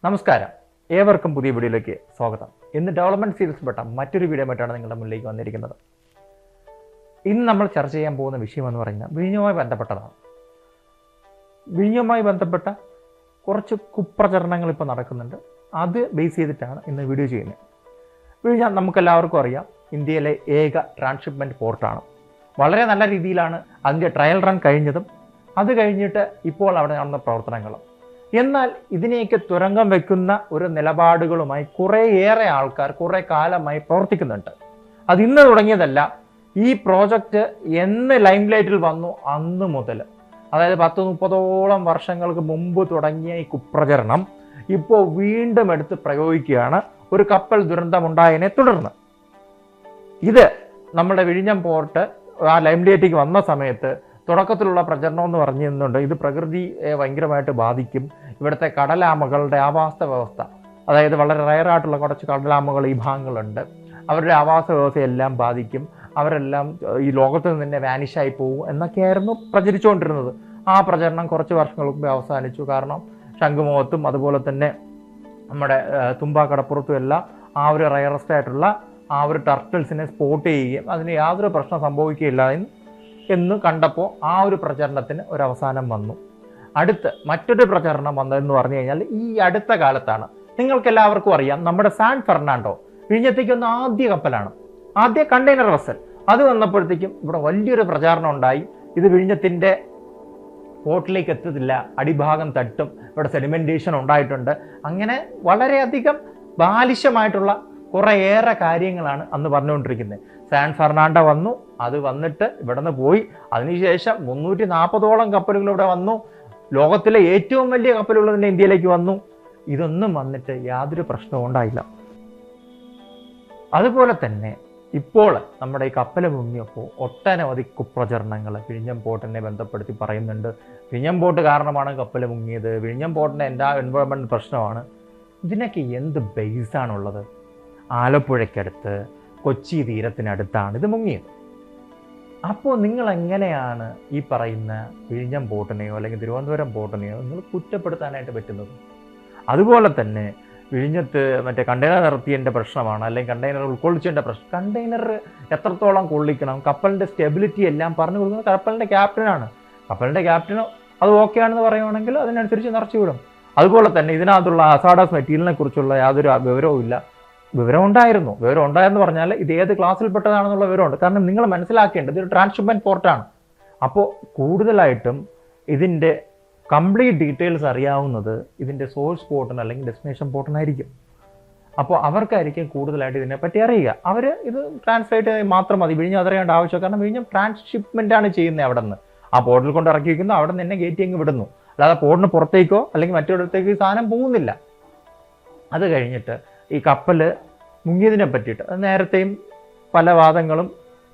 നമസ്കാരം, ഏവർക്കും പുതിയ വീഡിയോയിലേക്ക് സ്വാഗതം. ഇന്ന് ഡെവലപ്മെന്റ് സീരീസിൽപ്പെട്ട മറ്റൊരു വീഡിയോ ആയിട്ടാണ് നിങ്ങളുടെ മുന്നിലേക്ക് വന്നിരിക്കുന്നത്. ഇന്ന് നമ്മൾ ചർച്ച ചെയ്യാൻ പോകുന്ന വിഷയം എന്ന് പറയുന്നത് വിഴിഞ്ഞുമായി ബന്ധപ്പെട്ടതാണ്. വിഴിഞ്ഞുമായി ബന്ധപ്പെട്ട കുറച്ച് കുപ്രചരണങ്ങൾ ഇപ്പോൾ നടക്കുന്നുണ്ട്. അത് ബേസ് ചെയ്തിട്ടാണ് ഇന്ന് വീഡിയോ ചെയ്യുന്നത്. വിഴിഞ്ഞ നമുക്കെല്ലാവർക്കും അറിയാം, ഇന്ത്യയിലെ ഏക ട്രാൻസ്ഷിപ്മെൻറ്റ് പോർട്ടാണ്. വളരെ നല്ല രീതിയിലാണ് അതിൻ്റെ ട്രയൽ റൺ കഴിഞ്ഞതും അത് കഴിഞ്ഞിട്ട് ഇപ്പോൾ അവിടെ നടന്ന പ്രവർത്തനങ്ങളും. എന്നാൽ ഇതിനെയൊക്കെ തുരങ്കം വെക്കുന്ന ഒരു നിലപാടുകളുമായി കുറേയേറെ ആൾക്കാർ കുറേ കാലമായി പ്രവർത്തിക്കുന്നുണ്ട്. അത് ഇന്ന് തുടങ്ങിയതല്ല. ഈ പ്രോജക്റ്റ് എന്ന് ലൈം ലൈറ്റിൽ വന്നു അന്ന് മുതൽ, അതായത് 10-30ഓളം വർഷങ്ങൾക്ക് മുമ്പ് തുടങ്ങിയ ഈ കുപ്രചരണം ഇപ്പോൾ വീണ്ടും എടുത്ത് പ്രയോഗിക്കുകയാണ് ഒരു കപ്പൽ ദുരന്തമുണ്ടായതിനെ തുടർന്ന്. ഇത് നമ്മുടെ വിഴിഞ്ഞം പോർട്ട് ആ ലൈം ലൈറ്റിലേക്ക് വന്ന സമയത്ത് തുടക്കത്തിലുള്ള പ്രചരണം എന്ന് പറഞ്ഞിരുന്നുണ്ട്, ഇത് പ്രകൃതിയെ ഭയങ്കരമായിട്ട് ബാധിക്കും, ഇവിടുത്തെ കടലാമകളുടെ ആവാസ വ്യവസ്ഥ, അതായത് വളരെ റയറായിട്ടുള്ള കുറച്ച് കടലാമകൾ ഈ ഭാഗങ്ങളുണ്ട്, അവരുടെ ആവാസ വ്യവസ്ഥയെല്ലാം ബാധിക്കും, അവരെല്ലാം ഈ ലോകത്ത് നിന്ന് തന്നെ വാനിഷായി പോകും എന്നൊക്കെയായിരുന്നു പ്രചരിച്ചുകൊണ്ടിരുന്നത്. ആ പ്രചരണം കുറച്ച് വർഷങ്ങൾക്ക് മുമ്പ് അവസാനിച്ചു. കാരണം ശംഖുമുഖത്തും അതുപോലെ തന്നെ നമ്മുടെ തുമ്പാക്കടപ്പുറത്തും എല്ലാം ആ ഒരു റയറസ്റ്റ് ആയിട്ടുള്ള ആ ഒരു ടർട്ടിൽസിനെ സ്പോട്ട് ചെയ്യുകയും അതിന് യാതൊരു പ്രശ്നം സംഭവിക്കുകയില്ല എന്ന് കണ്ടപ്പോൾ ആ ഒരു പ്രചരണത്തിന് ഒരവസാനം വന്നു. അടുത്ത് മറ്റൊരു പ്രചരണം വന്നതെന്ന് പറഞ്ഞു കഴിഞ്ഞാൽ ഈ അടുത്ത കാലത്താണ്. നിങ്ങൾക്ക് എല്ലാവർക്കും അറിയാം, നമ്മുടെ സാൻ ഫെർണാണ്ടോ വിഴിഞ്ഞത്തേക്ക് വന്ന ആദ്യ കപ്പലാണ്, ആദ്യ കണ്ടെയ്നർ വെസൽ. അത് വന്നപ്പോഴത്തേക്കും ഇവിടെ വലിയൊരു പ്രചാരണം ഉണ്ടായി. ഇത് വിഴിഞ്ഞത്തിൻ്റെ പോർട്ടിലേക്ക് എത്തത്തില്ല, അടിഭാഗം തട്ടും, ഇവിടെ സെഡിമെന്റേഷൻ ഉണ്ടായിട്ടുണ്ട്. അങ്ങനെ വളരെയധികം ബാലിശമായിട്ടുള്ള കുറേയേറെ കാര്യങ്ങളാണ് അന്ന് പറഞ്ഞുകൊണ്ടിരിക്കുന്നത്. സാൻ ഫെർണാണ്ടോ വന്നു, അത് വന്നിട്ട് ഇവിടെ നിന്ന് പോയി. അതിനുശേഷം 340ഓളം കപ്പലുകൾ ഇവിടെ വന്നു. ലോകത്തിലെ ഏറ്റവും വലിയ കപ്പലുള്ളതിൻ്റെ ഇന്ത്യയിലേക്ക് വന്നു. ഇതൊന്നും വന്നിട്ട് യാതൊരു പ്രശ്നവും ഉണ്ടായില്ല. അതുപോലെ തന്നെ ഇപ്പോൾ നമ്മുടെ ഈ കപ്പൽ മുങ്ങിയപ്പോൾ ഒട്ടനവധി കുപ്രചരണങ്ങൾ വിഴിഞ്ഞം പോർട്ടിനെ ബന്ധപ്പെടുത്തി പറയുന്നുണ്ട്. വിഴിഞ്ഞം പോർട്ട് കാരണമാണ് കപ്പൽ മുങ്ങിയത്, വിഴിഞ്ഞം പോർട്ടിൻ്റെ എൻവയോൺമെൻറ്റ് പ്രശ്നമാണ്. ഇതിനൊക്കെ എന്ത് ബേസാണുള്ളത്? ആലപ്പുഴയ്ക്കടുത്ത് കൊച്ചി തീരത്തിനടുത്താണ് ഇത് മുങ്ങിയത്. അപ്പോൾ നിങ്ങൾ എങ്ങനെയാണ് ഈ പറയുന്ന വിഴിഞ്ഞം പോർട്ടിനെയോ അല്ലെങ്കിൽ തിരുവനന്തപുരം പോർട്ടിനെയോ നിങ്ങൾ കുറ്റപ്പെടുത്താനായിട്ട് പറ്റുന്നത്? അതുപോലെ തന്നെ വിഴിഞ്ഞത്ത് മറ്റേ കണ്ടെയ്നർ നിർത്തിയതിൻ്റെ പ്രശ്നമാണ്, അല്ലെങ്കിൽ കണ്ടെയ്നർ ഉൾക്കൊള്ളിച്ചതിൻ്റെ പ്രശ്നം. കണ്ടെയ്നർ എത്രത്തോളം കൊള്ളിക്കണം, കപ്പലിൻ്റെ സ്റ്റെബിലിറ്റി എല്ലാം പറഞ്ഞു കൊടുക്കുന്നത് കപ്പലിൻ്റെ ക്യാപ്റ്റനാണ്. കപ്പലിൻ്റെ ക്യാപ്റ്റന് അത് ഓക്കെ ആണെന്ന് പറയുവാണെങ്കിൽ അതിനനുസരിച്ച് നിറച്ചു വിടും. അതുപോലെ തന്നെ ഇതിനകത്തുള്ള ഹസാർഡസ് മെറ്റീരിയലിനെ കുറിച്ചുള്ള യാതൊരു വിവരവും ഇല്ല. വിവരം ഉണ്ടായെന്ന് പറഞ്ഞാൽ ഇത് ഏത് ക്ലാസ്സിൽപ്പെട്ടതാണെന്നുള്ള വിവരമുണ്ട്. കാരണം നിങ്ങൾ മനസ്സിലാക്കേണ്ടത് ഇതൊരു ട്രാൻസ്ഷിപ്മെൻറ്റ് പോർട്ടാണ്. അപ്പോൾ കൂടുതലായിട്ടും ഇതിൻ്റെ കംപ്ലീറ്റ് ഡീറ്റെയിൽസ് അറിയാവുന്നത് ഇതിൻ്റെ സോഴ്സ് പോർട്ടിന് അല്ലെങ്കിൽ ഡെസ്റ്റിനേഷൻ പോർട്ടിനായിരിക്കും. അപ്പോൾ അവർക്കായിരിക്കും കൂടുതലായിട്ട് ഇതിനെപ്പറ്റി അറിയുക. അവർ ഇത് ട്രാൻസ്ലേറ്റ് മാത്രം മതി, വിഴിഞ്ഞം അതറിയേണ്ട ആവശ്യം. കാരണം വിഴിഞ്ഞം ട്രാൻസ്ഷിപ്മെൻറ്റാണ് ചെയ്യുന്നത്. അവിടെ നിന്ന് ആ പോർട്ടിൽ കൊണ്ട് ഇറക്കി വയ്ക്കുന്നു, അവിടെ നിന്ന് തന്നെ ഗേറ്റ് അങ്ങ് വിടുന്നു. അല്ലാതെ പോർട്ടിന് പുറത്തേക്കോ അല്ലെങ്കിൽ മറ്റൊരിടത്തേക്ക് ഈ സാധനം പോകുന്നില്ല. അത് കഴിഞ്ഞിട്ട് ഈ കപ്പൽ മുങ്ങിയതിനെ പറ്റിയിട്ട് നേരത്തെയും പല വാദങ്ങളും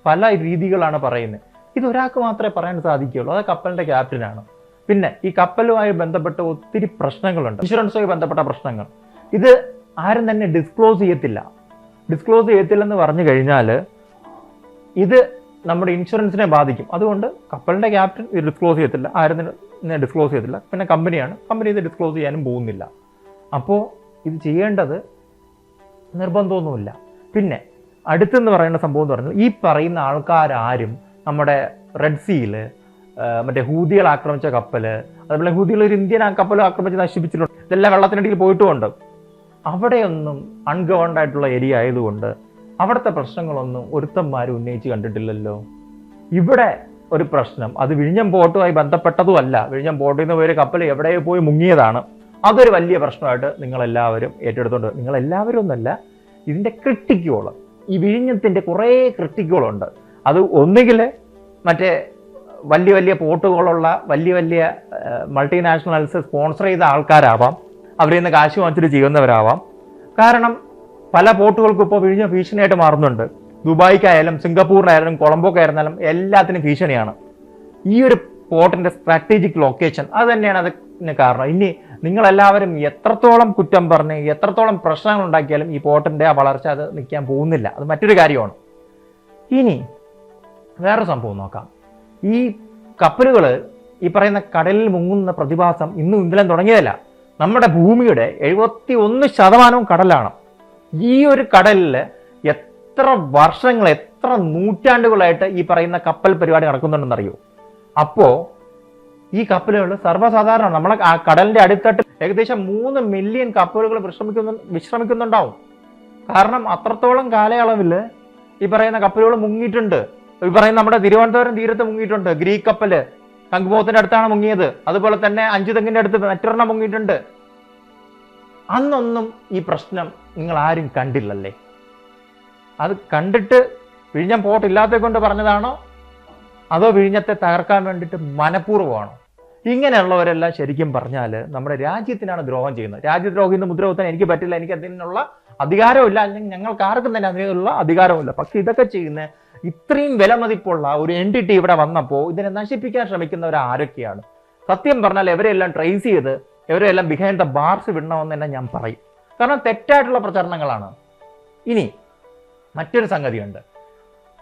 പല രീതികളാണ് പറയുന്നത്. ഇതൊരാൾക്ക് മാത്രമേ പറയാൻ സാധിക്കുകയുള്ളൂ, അത് കപ്പലിൻ്റെ ക്യാപ്റ്റനാണ്. പിന്നെ ഈ കപ്പലുമായി ബന്ധപ്പെട്ട ഒത്തിരി പ്രശ്നങ്ങളുണ്ട്, ഇൻഷുറൻസുമായി ബന്ധപ്പെട്ട പ്രശ്നങ്ങൾ. ഇത് ആരും തന്നെ ഡിസ്ക്ലോസ് ചെയ്യത്തില്ലെന്ന് പറഞ്ഞു കഴിഞ്ഞാൽ ഇത് നമ്മുടെ ഇൻഷുറൻസിനെ ബാധിക്കും. അതുകൊണ്ട് കപ്പലിൻ്റെ ക്യാപ്റ്റൻ ഇത് ഡിസ്ക്ലോസ് ചെയ്യത്തില്ല, ആരും ഡിസ്ക്ലോസ് ചെയ്യത്തില്ല. പിന്നെ കമ്പനി ഇത് ഡിസ്ക്ലോസ് ചെയ്യാനും പോകുന്നില്ല. അപ്പോൾ ഇത് ചെയ്യേണ്ടത് നിർബന്ധമൊന്നുമില്ല. പിന്നെ അടുത്തെന്ന് പറയുന്ന സംഭവം എന്ന് പറഞ്ഞാൽ ഈ പറയുന്ന ആൾക്കാരും നമ്മുടെ റെഡ് സീയിൽ മറ്റേ ഹൂതികൾ ആക്രമിച്ച കപ്പൽ, അതുപോലെ ഹൂതികൾ ഒരു ഇന്ത്യൻ കപ്പൽ ആക്രമിച്ച് നശിപ്പിച്ചിട്ടുണ്ട്. ഇതെല്ലാം വെള്ളത്തിനടിയിൽ പോയിട്ടുമുണ്ട്. അവിടെയൊന്നും അൺഗവേൺഡ് ആയിട്ടുള്ള ഏരിയ ആയതുകൊണ്ട് അവിടുത്തെ പ്രശ്നങ്ങളൊന്നും ഒരുത്തന്മാരും ഉന്നയിച്ച് കണ്ടിട്ടില്ലല്ലോ. ഇവിടെ ഒരു പ്രശ്നം അത് വിഴിഞ്ഞം പോർട്ടുമായി ബന്ധപ്പെട്ടതുമല്ല. വിഴിഞ്ഞം പോർട്ടിൽ നിന്ന് പോയൊരു കപ്പൽ എവിടെയോ പോയി മുങ്ങിയതാണ്. അതൊരു വലിയ പ്രശ്നമായിട്ട് നിങ്ങളെല്ലാവരും ഏറ്റെടുത്തോണ്ട്, നിങ്ങളെല്ലാവരും ഒന്നല്ല, ഇതിൻ്റെ ക്രിട്ടിക്കുകൾ, ഈ വിഴിഞ്ഞത്തിൻ്റെ കുറേ ക്രിട്ടിക്കുകളുണ്ട്. അത് ഒന്നുകിൽ മറ്റേ വലിയ പോർട്ടുകളുള്ള വലിയ മൾട്ടിനാഷണൽസ് സ്പോൺസർ ചെയ്ത ആൾക്കാരാവാം, അവരിൽ നിന്ന് കാശ് വാങ്ങിച്ചിട്ട് ചെയ്യുന്നവരാവാം. കാരണം പല പോർട്ടുകൾക്കും ഇപ്പോൾ വിഴിഞ്ഞ ഭീഷണിയായിട്ട് മാറുന്നുണ്ട്. ദുബായ്ക്കായാലും സിംഗപ്പൂരിനായാലും കൊളംബോക്കായിരുന്നാലും എല്ലാത്തിനും ഭീഷണിയാണ്. ഈ ഒരു പോർട്ടിൻ്റെ സ്ട്രാറ്റജിക് ലൊക്കേഷൻ അത് തന്നെയാണ് അതിന് കാരണം. ഇനി നിങ്ങളെല്ലാവരും എത്രത്തോളം കുറ്റം പറഞ്ഞ് എത്രത്തോളം പ്രശ്നങ്ങൾ ഉണ്ടാക്കിയാലും ഈ പോർട്ടിൻ്റെ ആ വളർച്ച അത് നിൽക്കാൻ പോകുന്നില്ല. അത് മറ്റൊരു കാര്യമാണ്. ഇനി വേറെ സംഭവം നോക്കാം. ഈ കപ്പലുകൾ ഈ പറയുന്ന കടലിൽ മുങ്ങുന്ന പ്രതിഭാസം ഇന്നും ഇന്നലെ തുടങ്ങിയതല്ല. നമ്മുടെ ഭൂമിയുടെ 71% കടലാണ്. ഈ ഒരു കടലിൽ എത്ര വർഷങ്ങൾ, എത്ര നൂറ്റാണ്ടുകളായിട്ട് ഈ പറയുന്ന കപ്പൽ പരിപാടി നടക്കുന്നുണ്ടെന്നറിയോ? അപ്പോൾ ഈ കപ്പലുകൾ സർവ്വസാധാരണ നമ്മളെ കടലിന്റെ അടിത്തട്ടിൽ ഏകദേശം 3 മില്യൺ കപ്പലുകൾ വിശ്രമിക്കുന്നുണ്ടാവും. കാരണം അത്രത്തോളം കാലയളവിൽ ഈ പറയുന്ന കപ്പലുകൾ മുങ്ങിയിട്ടുണ്ട്. ഈ പറയുന്ന നമ്മുടെ തിരുവനന്തപുരം തീരത്ത് മുങ്ങിയിട്ടുണ്ട്. ഗ്രീക്ക് കപ്പല് ശംഖുമുഖത്തിന്റെ അടുത്താണ് മുങ്ങിയത്. അതുപോലെ തന്നെ അഞ്ചുതെങ്ങിന്റെ അടുത്ത് മറ്റൊരെണ്ണം മുങ്ങിയിട്ടുണ്ട്. അന്നൊന്നും ഈ പ്രശ്നം നിങ്ങൾ ആരും കണ്ടില്ലല്ലേ? അത് കണ്ടിട്ട് വിഴിഞ്ഞം പോർട്ട് ഇല്ലാത്തത് കൊണ്ട് പറഞ്ഞതാണോ, അതോ വിഴിഞ്ഞത്തെ തകർക്കാൻ വേണ്ടിയിട്ട് മനഃപൂർവ്വമാണോ? ഇങ്ങനെയുള്ളവരെല്ലാം ശരിക്കും പറഞ്ഞാൽ നമ്മുടെ രാജ്യത്തിനാണ് ദ്രോഹം ചെയ്യുന്നത്. രാജ്യദ്രോഹി എന്ന് മുദ്ര കുത്താൻ എനിക്ക് പറ്റില്ല, എനിക്ക് അതിനുള്ള അധികാരമില്ല, അല്ലെങ്കിൽ ഞങ്ങൾക്ക് ആർക്കും തന്നെ അതിനുള്ള അധികാരമില്ല. പക്ഷെ ഇതൊക്കെ ചെയ്യുന്ന ഇത്രയും വിലമതിപ്പുള്ള ഒരു എൻറ്റിറ്റി ഇവിടെ വന്നപ്പോൾ ഇതിനെ നശിപ്പിക്കാൻ ശ്രമിക്കുന്നവർ ആരൊക്കെയാണ്? സത്യം പറഞ്ഞാൽ ഇവരെല്ലാം ട്രേസ് ചെയ്ത് ഇവരെല്ലാം ബിഹൈൻഡ് ദ ബാർസ് വിടണമെന്ന് തന്നെ ഞാൻ പറയും. കാരണം തെറ്റായിട്ടുള്ള പ്രചരണങ്ങളാണ്. ഇനി മറ്റൊരു സംഗതിയുണ്ട്,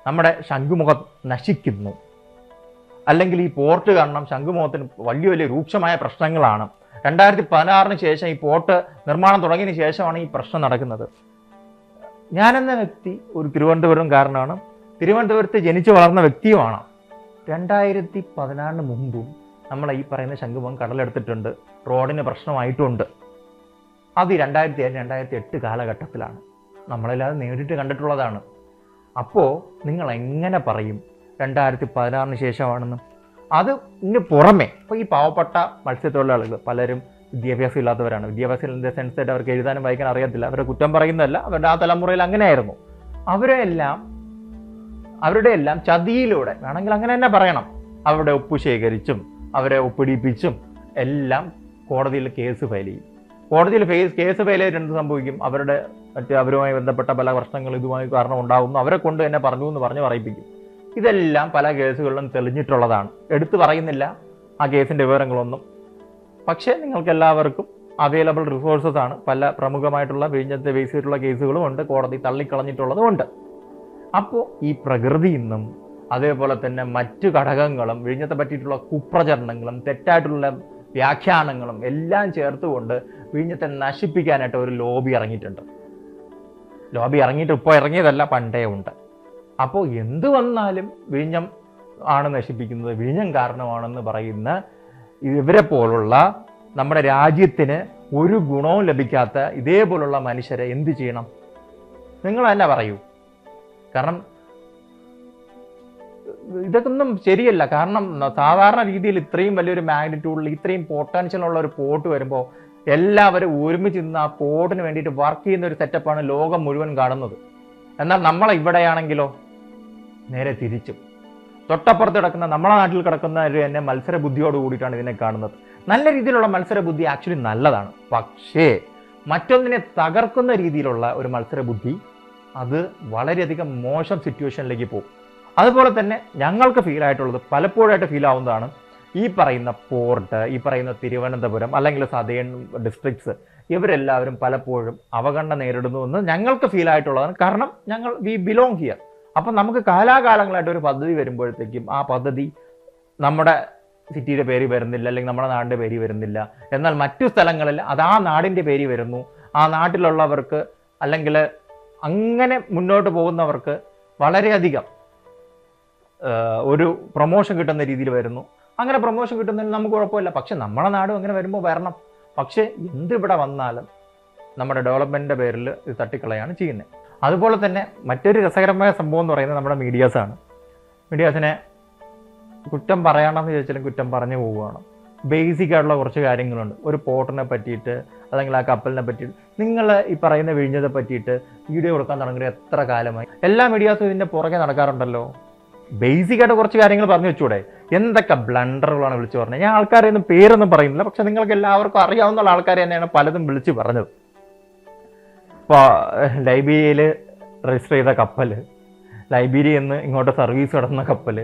നമ്മുടെ ശംഖുമുഖം നശിക്കുന്നു, അല്ലെങ്കിൽ ഈ പോർട്ട് കാരണം ശംഖുമുഖത്തിന് വലിയ വലിയ രൂക്ഷമായ പ്രശ്നങ്ങളാണ്. 2016 ശേഷം ഈ പോർട്ട് നിർമ്മാണം തുടങ്ങിയതിന് ശേഷമാണ് ഈ പ്രശ്നം നടക്കുന്നത്. ഞാനെന്ന വ്യക്തി ഒരു തിരുവനന്തപുരംകാരനാണ്, തിരുവനന്തപുരത്ത് ജനിച്ചു വളർന്ന വ്യക്തിയുമാണ്. 2014 മുമ്പും നമ്മൾ ഈ പറയുന്ന ശംഖുമുഖം കടലെടുത്തിട്ടുണ്ട്, റോഡിന് പ്രശ്നമായിട്ടുണ്ട്. അത് 2007-2008 കാലഘട്ടത്തിലാണ്, നമ്മളെല്ലാതെ നേരിട്ട് കണ്ടിട്ടുള്ളതാണ്. അപ്പോൾ നിങ്ങൾ എങ്ങനെ പറയും 2016 ശേഷമാണെന്ന്? അതിന് പുറമെ ഇപ്പോൾ ഈ പാവപ്പെട്ട മത്സ്യത്തൊഴിലാളികൾ പലരും വിദ്യാഭ്യാസം ഇല്ലാത്തവരാണ്. വിദ്യാഭ്യാസം ഇൻ ദ സെൻസ് ആയിട്ട് അവർക്ക് എഴുതാനും വായിക്കാൻ അറിയത്തില്ല. അവരെ കുറ്റം പറയുന്നതല്ല, അവരുടെ ആ തലമുറയിൽ അങ്ങനെയായിരുന്നു. അവരുടെ എല്ലാം ചതിയിലൂടെ വേണമെങ്കിൽ അങ്ങനെ തന്നെ പറയണം, അവരുടെ ഒപ്പ് ശേഖരിച്ചും അവരെ ഒപ്പിടിപ്പിച്ചും എല്ലാം കോടതിയിൽ കേസ് ഫയൽ ചെയ്യും. കോടതിയിൽ കേസ് ഫയൽ ചെയ്തിട്ട് എന്ത് സംഭവിക്കും? അവരുമായി ബന്ധപ്പെട്ട പല പ്രശ്നങ്ങൾ ഇതുമായി കാരണം ഉണ്ടാകുന്നു, അവരെ കൊണ്ട് തന്നെ പറഞ്ഞു എന്ന് പറഞ്ഞ് പറയിപ്പിക്കും. ഇതെല്ലാം പല കേസുകളിലും തെളിഞ്ഞിട്ടുള്ളതാണ്. എടുത്തു പറയുന്നില്ല ആ കേസിൻ്റെ വിവരങ്ങളൊന്നും. പക്ഷേ നിങ്ങൾക്ക് എല്ലാവർക്കും അവൈലബിൾ റിസോഴ്സസ് ആണ്. പല പ്രമുഖമായിട്ടുള്ള വിഴിഞ്ഞത്തെ ബേസ് ചെയ്തിട്ടുള്ള കേസുകളും ഉണ്ട്, കോടതി തള്ളിക്കളഞ്ഞിട്ടുള്ളതും ഉണ്ട്. അപ്പോൾ ഈ പ്രകൃതിയിൽ നിന്നും അതേപോലെ തന്നെ മറ്റു ഘടകങ്ങളും വിഴിഞ്ഞത്തെ പറ്റിയിട്ടുള്ള കുപ്രചരണങ്ങളും തെറ്റായിട്ടുള്ള വ്യാഖ്യാനങ്ങളും എല്ലാം ചേർത്തുകൊണ്ട് വിഴിഞ്ഞത്തെ നശിപ്പിക്കാനായിട്ട് ഒരു ലോബി ഇറങ്ങിയിട്ടുണ്ട്. ലോബി ഇറങ്ങിയിട്ട് ഇപ്പോൾ ഇറങ്ങിയതല്ല, പണ്ടേ ഉണ്ട്. അപ്പോൾ എന്ത് വന്നാലും വിഴിഞ്ഞം ആണ് നശിപ്പിക്കുന്നത്, വിഴിഞ്ഞം കാരണമാണെന്ന് പറയുന്ന ഇവരെ പോലുള്ള നമ്മുടെ രാജ്യത്തിന് ഒരു ഗുണവും ലഭിക്കാത്ത ഇതേപോലുള്ള മനുഷ്യരെ എന്ത് ചെയ്യണം? നിങ്ങൾ തന്നെ പറയൂ. കാരണം ഇതൊന്നും ശരിയല്ല. കാരണം സാധാരണ രീതിയിൽ ഇത്രയും വലിയൊരു മാഗ്നിറ്റ്യൂഡിൽ ഇത്രയും പൊട്ടൻഷ്യൽ ഉള്ള ഒരു പോർട്ട് വരുമ്പോൾ എല്ലാവരും ഒരുമിച്ച് നിന്ന് ആ പോർട്ടിന് വേണ്ടിയിട്ട് വർക്ക് ചെയ്യുന്ന ഒരു സെറ്റപ്പാണ് ലോകം മുഴുവൻ കാണുന്നത്. എന്നാൽ നമ്മളെ ഇവിടെയാണെങ്കിലോ നേരെ തിരിച്ചും. തൊട്ടപ്പുറത്ത് കിടക്കുന്ന നമ്മളെ നാട്ടിൽ കിടക്കുന്ന ഒരു തന്നെ മത്സര ബുദ്ധിയോട് കൂടിയിട്ടാണ് ഇതിനെ കാണുന്നത്. നല്ല രീതിയിലുള്ള മത്സര ബുദ്ധി ആക്ച്വലി നല്ലതാണ്. പക്ഷേ മറ്റൊന്നിനെ തകർക്കുന്ന രീതിയിലുള്ള ഒരു മത്സര ബുദ്ധി അത് വളരെയധികം മോശം സിറ്റുവേഷനിലേക്ക് പോകും. അതുപോലെ തന്നെ ഞങ്ങൾക്ക് ഫീൽ ആയിട്ടുള്ളത്, പലപ്പോഴായിട്ട് ഫീൽ ആവുന്നതാണ്, ഈ പറയുന്ന പോർട്ട്, ഈ പറയുന്ന തിരുവനന്തപുരം അല്ലെങ്കിൽ സദേൺ ഡിസ്ട്രിക്ട്സ്, ഇവരെല്ലാവരും പലപ്പോഴും അവഗണന നേരിടുന്നു എന്ന് ഞങ്ങൾക്ക് ഫീൽ ആയിട്ടുള്ളതാണ്. കാരണം വി ബിലോങ് ഹിയർ. അപ്പം നമുക്ക് കാലാകാലങ്ങളായിട്ട് ഒരു പദ്ധതി വരുമ്പോഴത്തേക്കും ആ പദ്ധതി നമ്മുടെ സിറ്റിയുടെ പേര് വരുന്നില്ല, അല്ലെങ്കിൽ നമ്മുടെ നാടിൻ്റെ പേര് വരുന്നില്ല. എന്നാൽ മറ്റു സ്ഥലങ്ങളിൽ അത് ആ നാടിൻ്റെ പേര് വരുന്നു. ആ നാട്ടിലുള്ളവർക്ക് അല്ലെങ്കിൽ അങ്ങനെ മുന്നോട്ട് പോകുന്നവർക്ക് വളരെയധികം ഒരു പ്രൊമോഷൻ കിട്ടുന്ന രീതിയിൽ വരുന്നു. അങ്ങനെ പ്രൊമോഷൻ കിട്ടുന്നതിന് നമുക്ക് കുഴപ്പമില്ല. പക്ഷെ നമ്മുടെ നാടും അങ്ങനെ വരുമ്പോൾ വരണം. പക്ഷേ എന്തിവിടെ വന്നാലും നമ്മുടെ ഡെവലപ്മെൻറ്റിൻ്റെ പേരിൽ ഇത് തട്ടിക്കളയാണ് ചെയ്യുന്നത്. അതുപോലെ തന്നെ മറ്റൊരു രസകരമായ സംഭവം എന്ന് പറയുന്നത് നമ്മുടെ മീഡിയാസാണ്. മീഡിയാസിനെ കുറ്റം പറയണമെന്ന് ചോദിച്ചാലും കുറ്റം പറഞ്ഞു പോവുകയാണ്. ബേസിക് ആയിട്ടുള്ള കുറച്ച് കാര്യങ്ങളുണ്ട്. ഒരു പോർട്ടിനെ പറ്റിയിട്ട് അല്ലെങ്കിൽ ആ കപ്പലിനെ പറ്റിയിട്ട് നിങ്ങൾ ഈ പറയുന്ന വിഴിഞ്ഞത്തെ പറ്റിയിട്ട് വീഡിയോ കൊടുക്കാൻ തുടങ്ങിയിട്ട് എത്ര കാലമായി? എല്ലാ മീഡിയാസും ഇതിൻ്റെ പുറകെ നടക്കാറുണ്ടല്ലോ. ബേസിക്കായിട്ട് കുറച്ച് കാര്യങ്ങൾ പറഞ്ഞു വെച്ചൂടെ? എന്തൊക്കെ ബ്ലണ്ടറുകളാണ് വിളിച്ചു പറഞ്ഞത്. ഞാൻ ആൾക്കാരെയൊന്നും പേരൊന്നും പറയുന്നില്ല, പക്ഷെ നിങ്ങൾക്ക് എല്ലാവർക്കും അറിയാവുന്ന ആൾക്കാരെ തന്നെയാണ് പലതും വിളിച്ച് പറഞ്ഞത്. ഇപ്പോൾ ലൈബീരിയയിൽ രജിസ്റ്റർ ചെയ്ത കപ്പൽ, ലൈബീരിയയിൽ നിന്ന് ഇങ്ങോട്ട് സർവീസ് നടത്തുന്ന കപ്പൽ,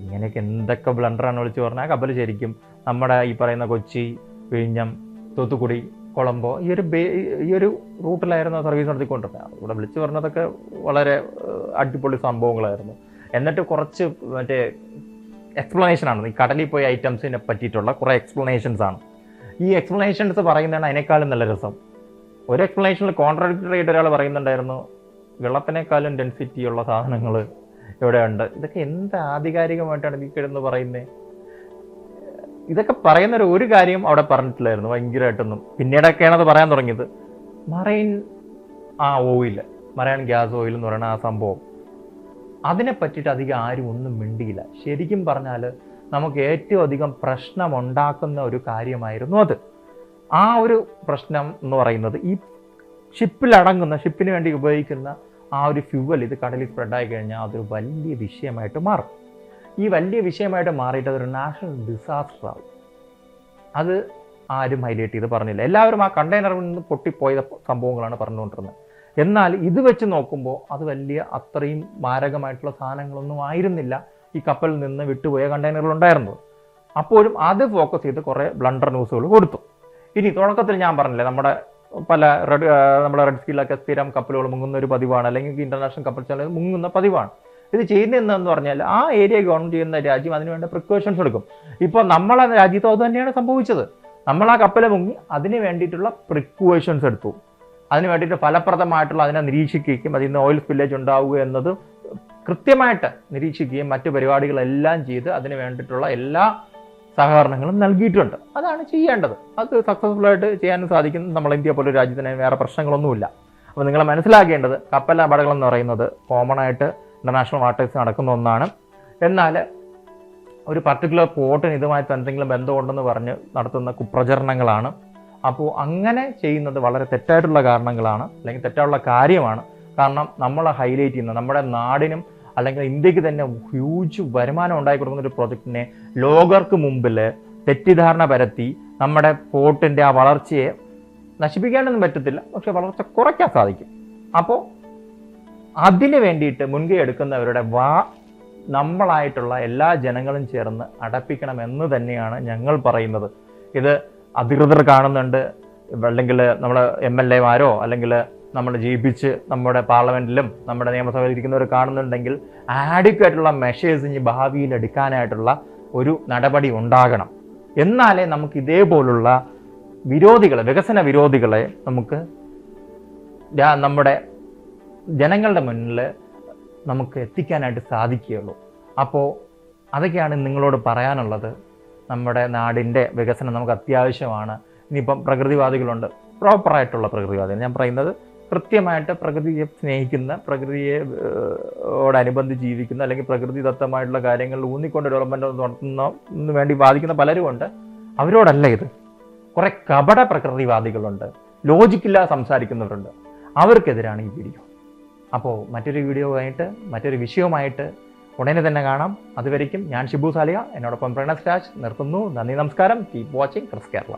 ഇങ്ങനെയൊക്കെ എന്തൊക്കെ ബ്ലണ്ടറാണ് വിളിച്ച് പറഞ്ഞാൽ. ആ കപ്പൽ ശരിക്കും നമ്മുടെ ഈ പറയുന്ന കൊച്ചി, വിഴിഞ്ഞം, തൂത്തുക്കുടി, കൊളംബോ ഈ ഒരു റൂട്ടിലായിരുന്നു സർവീസ് നടത്തിക്കൊണ്ടിരുന്നത്. ഇവിടെ വിളിച്ചു പറഞ്ഞതൊക്കെ വളരെ അടിപൊളി സംഭവങ്ങളായിരുന്നു. എന്നിട്ട് കുറച്ച് മറ്റേ എക്സ്പ്ലനേഷനാണ്, ഈ കടലിൽ പോയ ഐറ്റംസിനെ പറ്റിയിട്ടുള്ള കുറേ എക്സ്പ്ലനേഷൻസ് ആണ്. ഈ എക്സ്പ്ലനേഷൻസ് പറയുന്നതാണ് അതിനേക്കാളും നല്ല രസം. ഒരു എക്സ്പ്ലനേഷനിൽ കോൺട്രാഡിക്ടറി ആയിട്ട് ഒരാൾ പറയുന്നുണ്ടായിരുന്നു, വെള്ളത്തിനേക്കാളും ഡെൻസിറ്റി ഉള്ള സാധനങ്ങൾ ഇവിടെ ഉണ്ട്. ഇതൊക്കെ എന്ത് ആധികാരികമായിട്ടാണ് ഈ കിടന്ന് പറയുന്നത്? ഇതൊക്കെ പറയുന്ന ഒരു കാര്യം അവിടെ പറഞ്ഞിട്ടില്ലായിരുന്നു ഭയങ്കരമായിട്ടൊന്നും. പിന്നീടൊക്കെയാണ് അത് പറയാൻ തുടങ്ങിയത്. Marine oil, marine gas oil എന്ന് പറയുന്ന ആ സംഭവം, അതിനെ പറ്റിയിട്ട് അധികം ആരും ഒന്നും മിണ്ടിയില്ല. ശരിക്കും പറഞ്ഞാൽ നമുക്ക് ഏറ്റവും അധികം പ്രശ്നമുണ്ടാക്കുന്ന ഒരു കാര്യമായിരുന്നു അത്. ആ ഒരു പ്രശ്നം എന്ന് പറയുന്നത് ഈ ഷിപ്പിന് വേണ്ടി ഉപയോഗിക്കുന്ന ആ ഒരു ഫ്യൂവൽ ഇത് കടലിൽ സ്പ്രെഡായി കഴിഞ്ഞാൽ അതൊരു വലിയ വിഷയമായിട്ട് മാറും. ഈ വലിയ വിഷയമായിട്ട് മാറിയിട്ട് അതൊരു നാഷണൽ ഡിസാസ്റ്റർ ആവും. അത് ആരും ഹൈലൈറ്റ് ചെയ്ത് പറഞ്ഞില്ല. എല്ലാവരും ആ കണ്ടെയ്നറിൽ നിന്ന് പൊട്ടിപ്പോയ സംഭവങ്ങളാണ് പറഞ്ഞുകൊണ്ടിരുന്നത്. എന്നാൽ ഇത് വെച്ച് നോക്കുമ്പോൾ അത് വലിയ അത്രയും മാരകമായിട്ടുള്ള സാധനങ്ങളൊന്നും ആയിരുന്നില്ല ഈ കപ്പലിൽ നിന്ന് വിട്ടുപോയ കണ്ടെയ്നറിലുണ്ടായിരുന്നത്. അപ്പോഴും അത് ഫോക്കസ് ചെയ്ത് കുറേ ബ്ലണ്ടർ ന്യൂസുകൾ കൊടുത്തു. ഇനി തുടക്കത്തിൽ ഞാൻ പറഞ്ഞില്ലേ, നമ്മുടെ റെഡ് സീലൊക്കെ സ്ഥിരം കപ്പലുകൾ മുങ്ങുന്ന ഒരു പതിവാണ്, അല്ലെങ്കിൽ ഇന്റർനാഷണൽ കപ്പൽ ചാനൽ മുങ്ങുന്ന പതിവാണ്. ഇത് ചെയ്യുന്നതെന്ന് പറഞ്ഞാൽ ആ ഏരിയ ഗവൺമെന്റ് ചെയ്യുന്ന രാജ്യം അതിനുവേണ്ട പ്രിക്കോഷൻസ് എടുക്കും. ഇപ്പോൾ നമ്മളെ രാജ്യത്തും അത് തന്നെയാണ് സംഭവിച്ചത്. നമ്മൾ ആ കപ്പലെ മുങ്ങി അതിന് വേണ്ടിയിട്ടുള്ള പ്രിക്കോഷൻസ് എടുത്തു. അതിന് വേണ്ടിയിട്ട് ഫലപ്രദമായിട്ടുള്ള അതിനെ നിരീക്ഷിക്കുകയും അതിൽ നിന്ന് ഓയിൽ സ്പില്ലേജ് ഉണ്ടാവുക എന്നത് കൃത്യമായിട്ട് നിരീക്ഷിക്കുകയും മറ്റു പരിപാടികളെല്ലാം ചെയ്ത് അതിന് വേണ്ടിയിട്ടുള്ള എല്ലാ സഹകരണങ്ങളും നൽകിയിട്ടുണ്ട്. അതാണ് ചെയ്യേണ്ടത്. അത് സക്സസ്ഫുൾ ആയിട്ട് ചെയ്യാനും സാധിക്കും. നമ്മൾ ഇന്ത്യ പോലൊരു രാജ്യത്തിന് വേറെ പ്രശ്നങ്ങളൊന്നുമില്ല. അപ്പോൾ നിങ്ങൾ മനസ്സിലാക്കേണ്ടത്, കപ്പൽ അപകടങ്ങൾ എന്ന് പറയുന്നത് കോമൺ ആയിട്ട് ഇന്റർനാഷണൽ വാട്ടേഴ്സ് നടക്കുന്ന ഒന്നാണ്. എന്നാൽ ഒരു പർട്ടിക്കുലർ പോർട്ടിന് ഇതുമായിട്ട് എന്തെങ്കിലും ബന്ധമുണ്ടെന്ന് പറഞ്ഞ് നടത്തുന്ന കുപ്രചരണങ്ങളാണ്. അപ്പോൾ അങ്ങനെ ചെയ്യുന്നത് വളരെ തെറ്റായിട്ടുള്ള കാരണങ്ങളാണ്, അല്ലെങ്കിൽ തെറ്റായിട്ടുള്ള കാര്യമാണ്. കാരണം നമ്മൾ ഹൈലൈറ്റ് ചെയ്യുന്ന നമ്മുടെ നാടിനും അല്ലെങ്കിൽ ഇന്ത്യക്ക് തന്നെ ഹ്യൂജ് വരുമാനം ഉണ്ടാക്കി കൊടുക്കുന്ന ഒരു പ്രോജക്റ്റിനെ ലോകർക്ക് മുമ്പിൽ തെറ്റിദ്ധാരണ പരത്തി നമ്മുടെ പോർട്ടിൻ്റെ ആ വളർച്ചയെ നശിപ്പിക്കാനൊന്നും പറ്റത്തില്ല, പക്ഷെ വളർച്ച കുറയ്ക്കാൻ സാധിക്കും. അപ്പോൾ അതിന് വേണ്ടിയിട്ട് മുൻകൈ എടുക്കുന്നവരുടെ നമ്മളായിട്ടുള്ള എല്ലാ ജനങ്ങളും ചേർന്ന് അടപ്പിക്കണമെന്ന് തന്നെയാണ് ഞങ്ങൾ പറയുന്നത്. ഇത് അധികൃതർ കാണുന്നുണ്ട്, അല്ലെങ്കിൽ നമ്മുടെ MLA-മാരോ അല്ലെങ്കിൽ നമ്മൾ ജയിപ്പിച്ച് നമ്മുടെ പാർലമെന്റിലും നമ്മുടെ നിയമസഭയിൽ ഇരിക്കുന്നവർ കാണുന്നുണ്ടെങ്കിൽ ആഡിക്വേറ്റുള്ള മെഷേഴ്സ് ഇനി ഭാവിയിൽ എടുക്കാനായിട്ടുള്ള ഒരു നടപടി ഉണ്ടാകണം. എന്നാലേ നമുക്ക് ഇതേപോലുള്ള വിരോധികളെ, വികസന വിരോധികളെ നമുക്ക് നമ്മുടെ ജനങ്ങളുടെ മുന്നിൽ നമുക്ക് എത്തിക്കാനായിട്ട് സാധിക്കുകയുള്ളൂ. അപ്പോൾ അതൊക്കെയാണ് നിങ്ങളോട് പറയാനുള്ളത്. നമ്മുടെ നാടിൻ്റെ വികസനം നമുക്ക് അത്യാവശ്യമാണ്. ഇനിയിപ്പം പ്രകൃതിവാദികളുണ്ട്, പ്രോപ്പറായിട്ടുള്ള പ്രകൃതിവാദികൾ. ഞാൻ പറയുന്നത് കൃത്യമായിട്ട് പ്രകൃതിയെ സ്നേഹിക്കുന്ന, പ്രകൃതിയോടനുബന്ധിച്ച് ജീവിക്കുന്ന, അല്ലെങ്കിൽ പ്രകൃതിദത്തമായിട്ടുള്ള കാര്യങ്ങളിൽ ഊന്നിക്കൊണ്ട് ഡെവലപ്മെൻറ്റ് നടത്തുന്നതിന് വേണ്ടി വാദിക്കുന്ന പലരുമുണ്ട്. അവരോടല്ല ഇത്. കുറേ കപട പ്രകൃതിവാദികളുണ്ട്, ലോജിക്കില്ലാതെ സംസാരിക്കുന്നവരുണ്ട്. അവർക്കെതിരാണ് ഈ വീഡിയോ. അപ്പോൾ മറ്റൊരു വീഡിയോ ആയിട്ട് മറ്റൊരു വിഷയവുമായിട്ട് ഉടനെ തന്നെ കാണാം. അതുവരയ്ക്കും ഞാൻ ഷിബു സാലിയ, എന്നോടൊപ്പം പ്രണസ് രാജ് നിർത്തുന്നു. നന്ദി, നമസ്കാരം. Keep watching Chris Kerala.